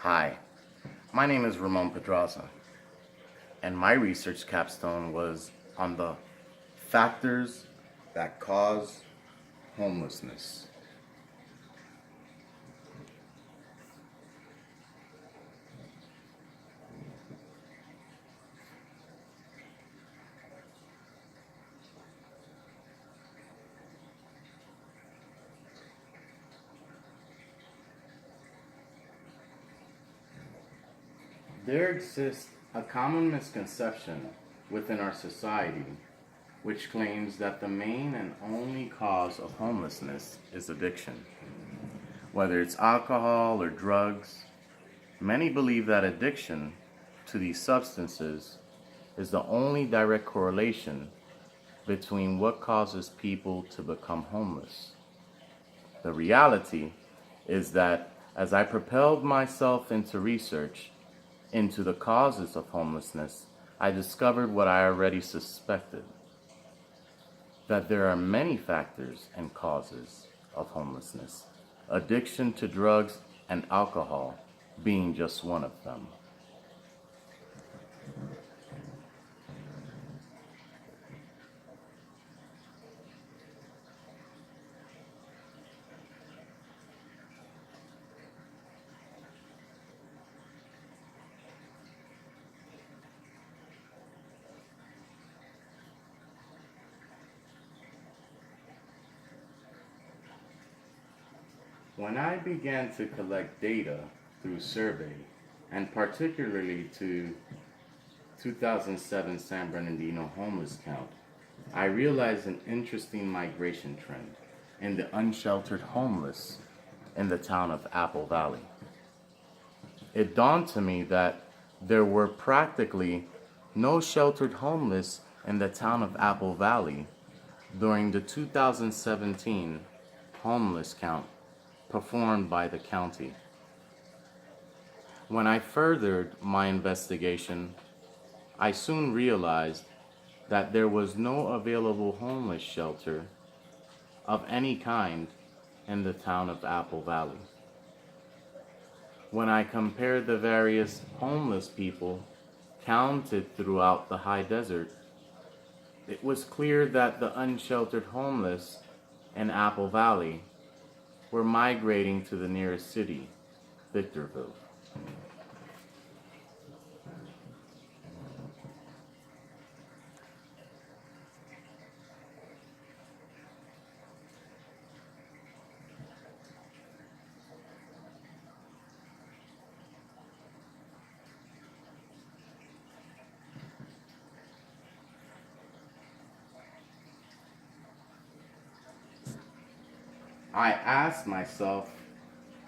Hi, my name is Ramon Pedraza, and my research capstone was on the factors that cause homelessness. There exists a common misconception within our society which claims that the main and only cause of homelessness is addiction. Whether it's alcohol or drugs, many believe that addiction to these substances is the only direct correlation between what causes people to become homeless. The reality is that as I propelled myself into research into the causes of homelessness, I discovered what I already suspected, that there are many factors and causes of homelessness, addiction to drugs and alcohol being just one of them. When I began to collect data through survey, and particularly to 2007 San Bernardino homeless count, I realized an interesting migration trend in the unsheltered homeless in the town of Apple Valley. It dawned to me that there were practically no sheltered homeless in the town of Apple Valley during the 2017 homeless count performed by the county. When I furthered my investigation, I soon realized that there was no available homeless shelter of any kind in the town of Apple Valley. When I compared the various homeless people counted throughout the high desert, it was clear that the unsheltered homeless in Apple Valley were migrating to the nearest city, Victorville. I asked myself,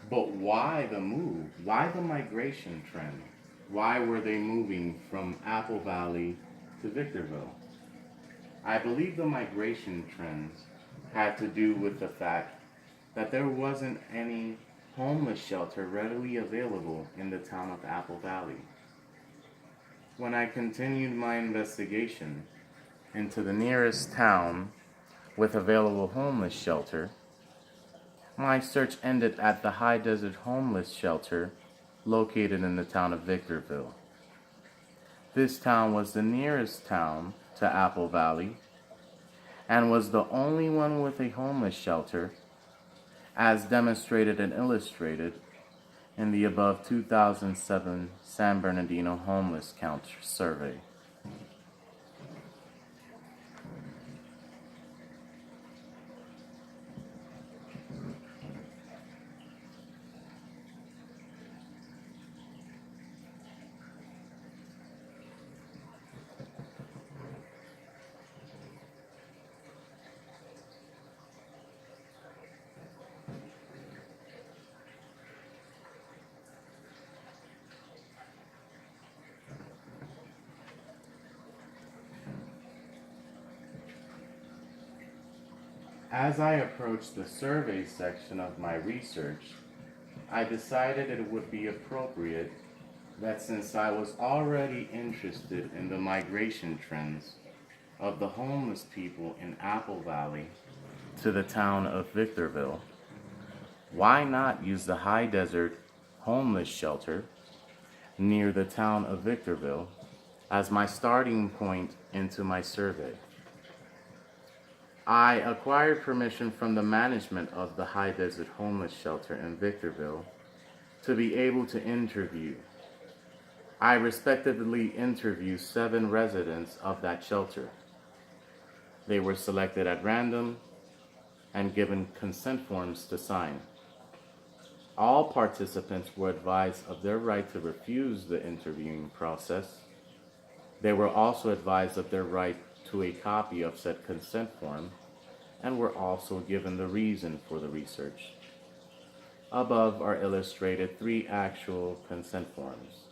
but why the move? Why the migration trend? Why were they moving from Apple Valley to Victorville? I believe the migration trends had to do with the fact that there wasn't any homeless shelter readily available in the town of Apple Valley. When I continued my investigation into the nearest town with available homeless shelter, my search ended at the High Desert Homeless Shelter located in the town of Victorville. This town was the nearest town to Apple Valley and was the only one with a homeless shelter, as demonstrated and illustrated in the above 2007 San Bernardino homeless count survey. As I approached the survey section of my research, I decided it would be appropriate that since I was already interested in the migration trends of the homeless people in Apple Valley to the town of Victorville, why not use the high desert homeless shelter near the town of Victorville as my starting point into my survey. I acquired permission from the management of the High Desert Homeless Shelter in Victorville to be able to interview. I respectively interviewed 7 residents of that shelter. They were selected at random and given consent forms to sign. All participants were advised of their right to refuse the interviewing process. They were also advised of their right to a copy of said consent form and were also given the reason for the research. Above are illustrated 3 actual consent forms.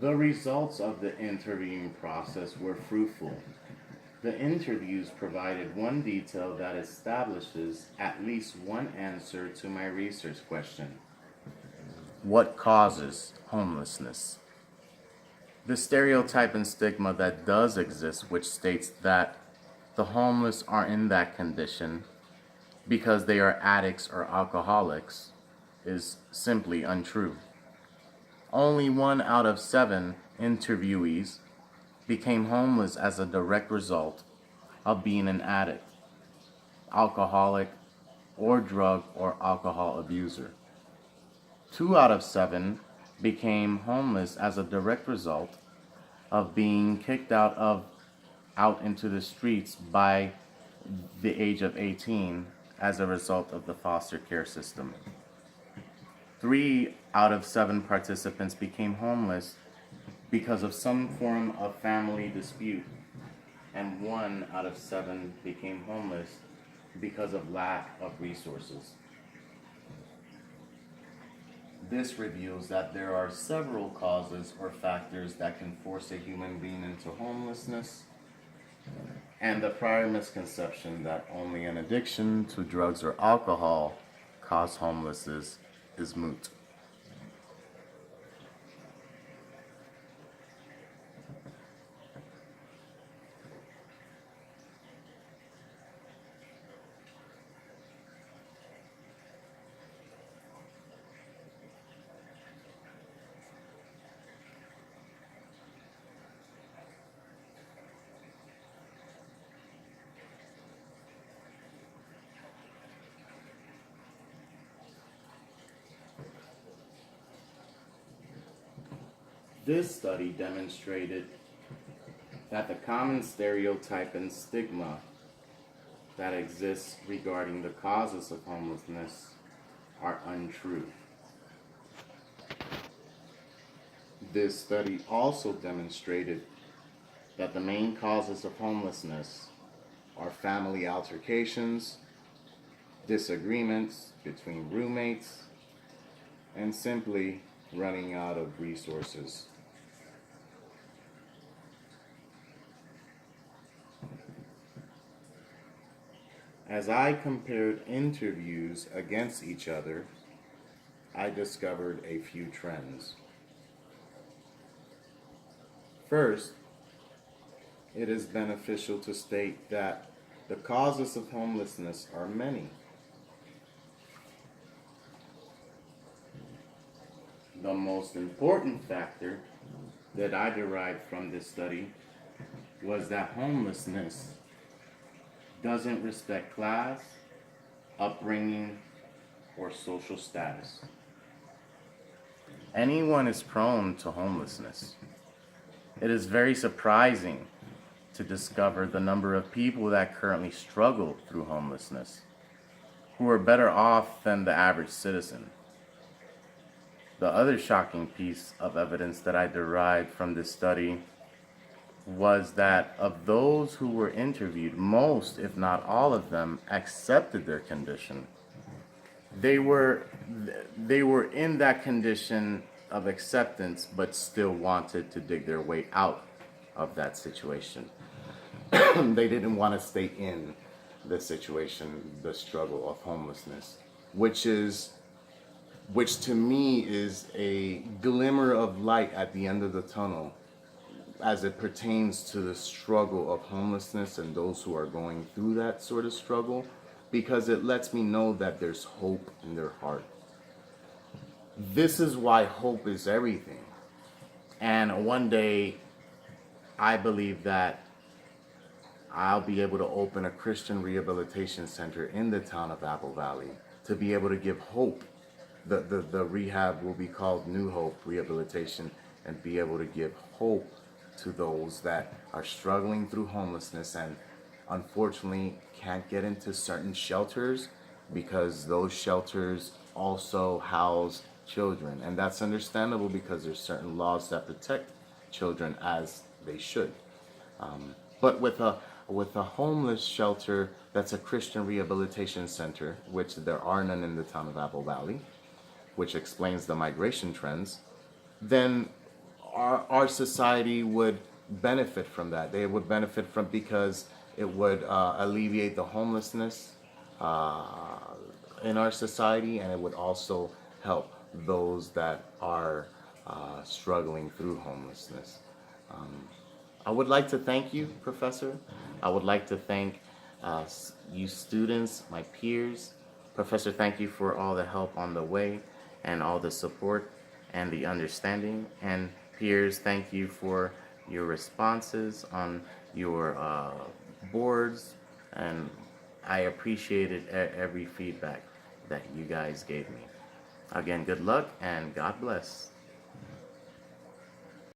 The results of the interviewing process were fruitful. The interviews provided one detail that establishes at least one answer to my research question. What causes homelessness? The stereotype and stigma that does exist, which states that the homeless are in that condition because they are addicts or alcoholics, is simply untrue. Only 1 out of 7 interviewees became homeless as a direct result of being an addict, alcoholic, or drug or alcohol abuser. 2 out of 7 became homeless as a direct result of being kicked out into the streets by the age of 18 as a result of the foster care system. 3 out of 7 participants became homeless because of some form of family dispute, and 1 out of 7 became homeless because of lack of resources. This reveals that there are several causes or factors that can force a human being into homelessness, and the prior misconception that only an addiction to drugs or alcohol cause homelessness is moot. This study demonstrated that the common stereotype and stigma that exists regarding the causes of homelessness are untrue. This study also demonstrated that the main causes of homelessness are family altercations, disagreements between roommates, and simply running out of resources. As I compared interviews against each other, I discovered a few trends. First, it is beneficial to state that the causes of homelessness are many. The most important factor that I derived from this study was that homelessness doesn't respect class, upbringing, or social status. Anyone is prone to homelessness. It is very surprising to discover the number of people that currently struggle through homelessness, who are better off than the average citizen. The other shocking piece of evidence that I derived from this study was that of those who were interviewed, most, if not all of them, accepted their condition. They were in that condition of acceptance, but still wanted to dig their way out of that situation. They didn't want to stay in the situation, the struggle of homelessness, which is which to me is a glimmer of light at the end of the tunnel as it pertains to the struggle of homelessness and those who are going through that sort of struggle, because it lets me know that there's hope in their heart. This is why hope is everything. And one day, I believe that I'll be able to open a Christian rehabilitation center in the town of Apple Valley to be able to give hope. The rehab will be called New Hope Rehabilitation, and be able to give hope to those that are struggling through homelessness and unfortunately can't get into certain shelters because those shelters also house children. And that's understandable because there's certain laws that protect children as they should. But with a homeless shelter that's a Christian rehabilitation center, which there are none in the town of Apple Valley, which explains the migration trends, then our society would benefit from that. They would benefit from, because it would alleviate the homelessness in our society, and it would also help those that are struggling through homelessness. I would like to thank you, Professor. I would like to thank you students, my peers. Professor, thank you for all the help on the way and all the support and the understanding. And peers, thank you for your responses on your boards. And I appreciated every feedback that you guys gave me. Again, good luck and God bless.